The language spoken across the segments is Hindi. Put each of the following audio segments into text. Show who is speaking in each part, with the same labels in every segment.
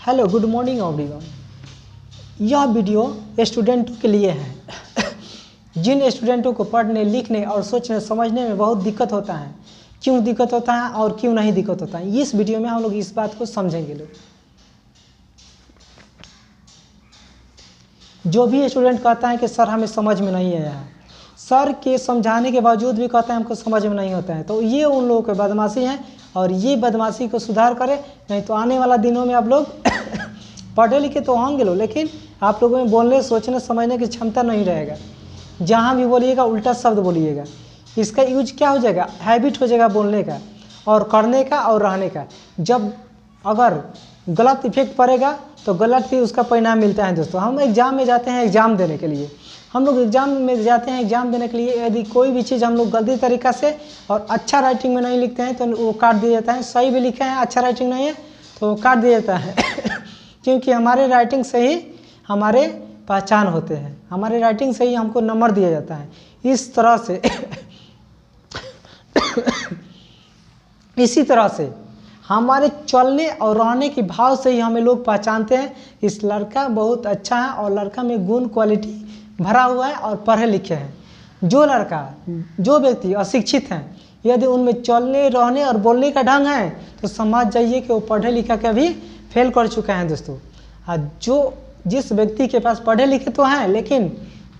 Speaker 1: Hello good morning everyone. यह वीडियो स्टूडेंटों के लिए है जिन स्टूडेंटों को पढ़ने लिखने और सोचने समझने में बहुत दिक्कत होता है। क्यों दिक्कत होता है और क्यों नहीं दिक्कत होता है, इस वीडियो में हम लोग इस बात को समझेंगे। लोग जो भी स्टूडेंट कहता है कि सर हमें समझ में नहीं आया है, सर के समझाने के बावजूद भी कहता है हमको समझ में नहीं होता है, तो ये उन लोगों की बदमाशी है और ये बदमाशी को सुधार करें। नहीं तो आने वाला दिनों में आप लोग पढ़े लिखे तो होंगे लोग, लेकिन आप लोगों में बोलने सोचने समझने की क्षमता नहीं रहेगा। जहाँ भी बोलिएगा उल्टा शब्द बोलिएगा। इसका यूज क्या हो जाएगा, हैबिट हो जाएगा बोलने का और करने का और रहने का। जब अगर गलत इफेक्ट पड़ेगा तो गलत ही उसका परिणाम मिलता है। दोस्तों हम एग्ज़ाम में जाते हैं एग्ज़ाम देने के लिए, हम लोग एग्ज़ाम में जाते हैं एग्ज़ाम देने के लिए। यदि कोई भी चीज़ हम लोग गलती तरीक़ा से और अच्छा राइटिंग में नहीं लिखते हैं तो वो काट दिया जाता है। सही भी लिखे हैं, अच्छा राइटिंग नहीं है तो वो काट दिया जाता है क्योंकि हमारे राइटिंग से ही हमारे पहचान होते हैं, हमारे राइटिंग से ही हमको नंबर दिया जाता है। इस तरह से इसी तरह से हमारे चलने और रहने की भाव से ही हमें लोग पहचानते हैं इस लड़का बहुत अच्छा है और लड़का में गुण क्वालिटी भरा हुआ है और पढ़े लिखे हैं। जो व्यक्ति अशिक्षित हैं, यदि उनमें चलने रहने और बोलने का ढंग है तो समझ जाइए कि वो पढ़े लिखा के भी फेल कर चुका है। दोस्तों जिस व्यक्ति के पास पढ़े लिखे तो हैं लेकिन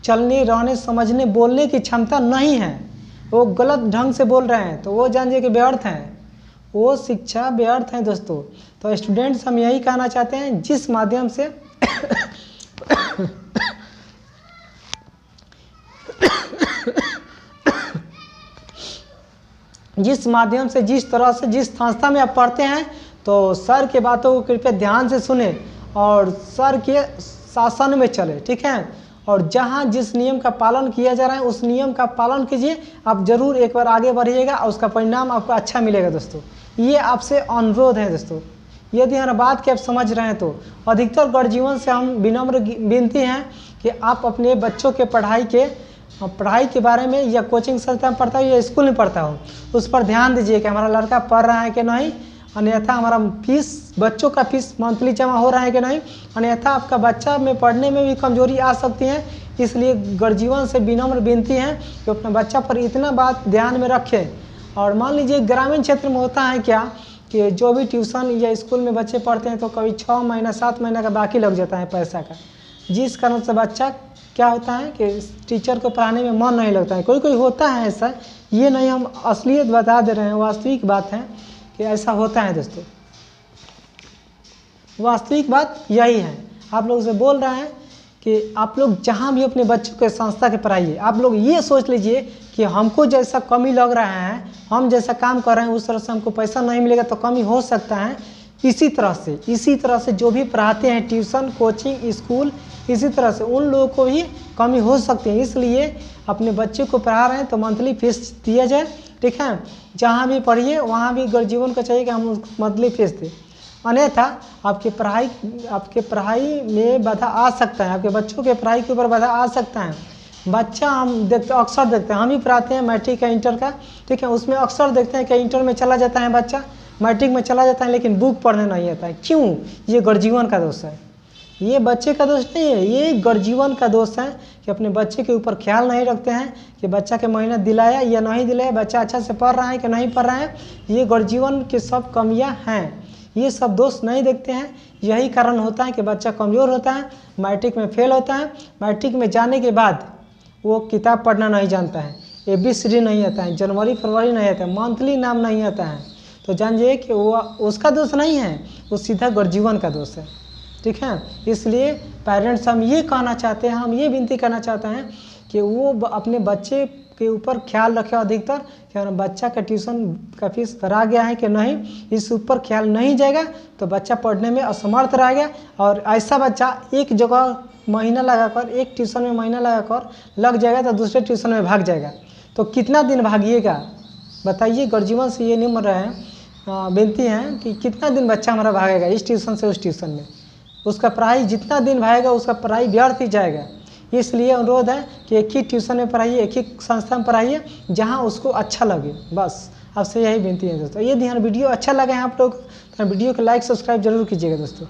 Speaker 1: चलने रहने समझने बोलने की क्षमता नहीं है, वो गलत ढंग से बोल रहे हैं, तो वो जानिए कि व्यर्थ हैं, वो शिक्षा व्यर्थ है। दोस्तों तो स्टूडेंट्स हम यही कहना चाहते हैं जिस माध्यम से जिस तरह से जिस संस्था में आप पढ़ते हैं तो सर के बातों को कृपया ध्यान से सुने और सर के शासन में चले, ठीक है। और जहाँ जिस नियम का पालन किया जा रहा है उस नियम का पालन कीजिए। आप जरूर एक बार आगे बढ़िएगा और उसका परिणाम आपको अच्छा मिलेगा। दोस्तों ये आपसे अनुरोध है। दोस्तों यदि हर बात की आप समझ रहे हैं तो अधिकतर गर्जीवन से हम विनम्र विनती हैं कि आप अपने बच्चों के पढ़ाई के बारे में, या कोचिंग संस्था में पढ़ता हो या स्कूल में पढ़ता हो, उस पर ध्यान दीजिए कि हमारा लड़का पढ़ रहा है कि नहीं, अन्यथा हमारा बच्चों का फीस मंथली जमा हो रहा है कि नहीं, अन्यथा आपका बच्चा में पढ़ने में भी कमजोरी आ सकती है। इसलिए गर्जीवन से विनम्र विनती है कि अपने बच्चा पर इतना बात ध्यान में रखें। और मान लीजिए ग्रामीण क्षेत्र में होता है क्या कि जो भी ट्यूशन या स्कूल में बच्चे पढ़ते हैं तो कभी 6 महीना 7 महीना का बाकी लग जाता है पैसा का, जिस कारण से बच्चा क्या होता है कि टीचर को पढ़ाने में मन नहीं लगता है। कोई होता है ऐसा, ये नहीं हम असलियत बता दे रहे हैं, वास्तविक बात है कि ऐसा होता है। दोस्तों वास्तविक बात यही है। आप लोग से बोल रहे हैं कि आप लोग जहाँ भी अपने बच्चों के संस्था के पढ़ाइए, आप लोग ये सोच लीजिए कि हमको जैसा कमी लग रहा है, हम जैसा काम कर रहे हैं उस तरह से हमको पैसा नहीं मिलेगा तो कमी हो सकता है। इसी तरह से जो भी पढ़ाते हैं ट्यूशन कोचिंग स्कूल, इसी तरह से उन लोगों को भी कमी हो सकती है। इसलिए अपने बच्चे को पढ़ा रहे हैं तो मंथली फीस दिया जाए, ठीक है। जहाँ भी पढ़िए वहाँ भी गर्जीवन को चाहिए कि हम मंथली फीस दें, अन्यथा आपके पढ़ाई में बाधा आ सकता है, आपके बच्चों के पढ़ाई के ऊपर बाधा आ सकता है। बच्चा हम अक्सर देखते हैं, हम ही पढ़ाते हैं मैट्रिक का इंटर का, ठीक है, उसमें अक्सर देखते हैं कि इंटर में चला जाता है बच्चा, मैट्रिक में चला जाता है लेकिन बुक पढ़ने नहीं आता है। क्यों? ये गर्जीवन का दोष है, ये बच्चे का दोष नहीं है, ये गर्जीवन का दोष है कि अपने बच्चे के ऊपर ख्याल नहीं रखते हैं कि बच्चा के महीना दिलाया या नहीं दिलाया, बच्चा अच्छा से पढ़ रहा है कि नहीं पढ़ रहा है। ये गर्जीवन की सब कमियां हैं, ये सब दोष नहीं देखते हैं। यही कारण होता है कि बच्चा कमज़ोर होता है, मैट्रिक में फेल होता है। मैट्रिक में जाने के बाद वो किताब पढ़ना नहीं जानता है, ABCD नहीं आता है, जनवरी फरवरी नहीं आता है, मंथली नाम नहीं आता है, तो जानिए कि वो उसका दोष नहीं है, वो सीधा गर्जीवन का दोष है, ठीक है। इसलिए पेरेंट्स हम ये कहना चाहते हैं, हम ये विनती करना चाहते हैं कि वो अपने बच्चे के ऊपर ख्याल रखें अधिकतर कि हमारा बच्चा का ट्यूशन का फीस भरा गया है कि नहीं। इस ऊपर ख्याल नहीं जाएगा तो बच्चा पढ़ने में असमर्थ रहेगा और ऐसा बच्चा एक जगह महीना लगाकर, एक ट्यूशन में महीना लगाकर लग जाएगा तो दूसरे ट्यूशन में भाग जाएगा। तो कितना दिन भागिएगा बताइए। गर्जीवन से ये निम्न रहे विनती है कि कितना दिन बच्चा हमारा भागेगा इस ट्यूशन से उस ट्यूशन में, उसका पढ़ाई जितना दिन भागेगा उसका पढ़ाई व्यर्थ ही जाएगा। इसलिए अनुरोध है कि एक ही ट्यूशन में पढ़ाइए, एक ही संस्था में पढ़ाइए जहां उसको अच्छा लगे, बस आपसे यही विनती है। दोस्तों ये ध्यान वीडियो अच्छा लगा है आप लोग तो वीडियो को लाइक सब्सक्राइब जरूर कीजिएगा दोस्तों।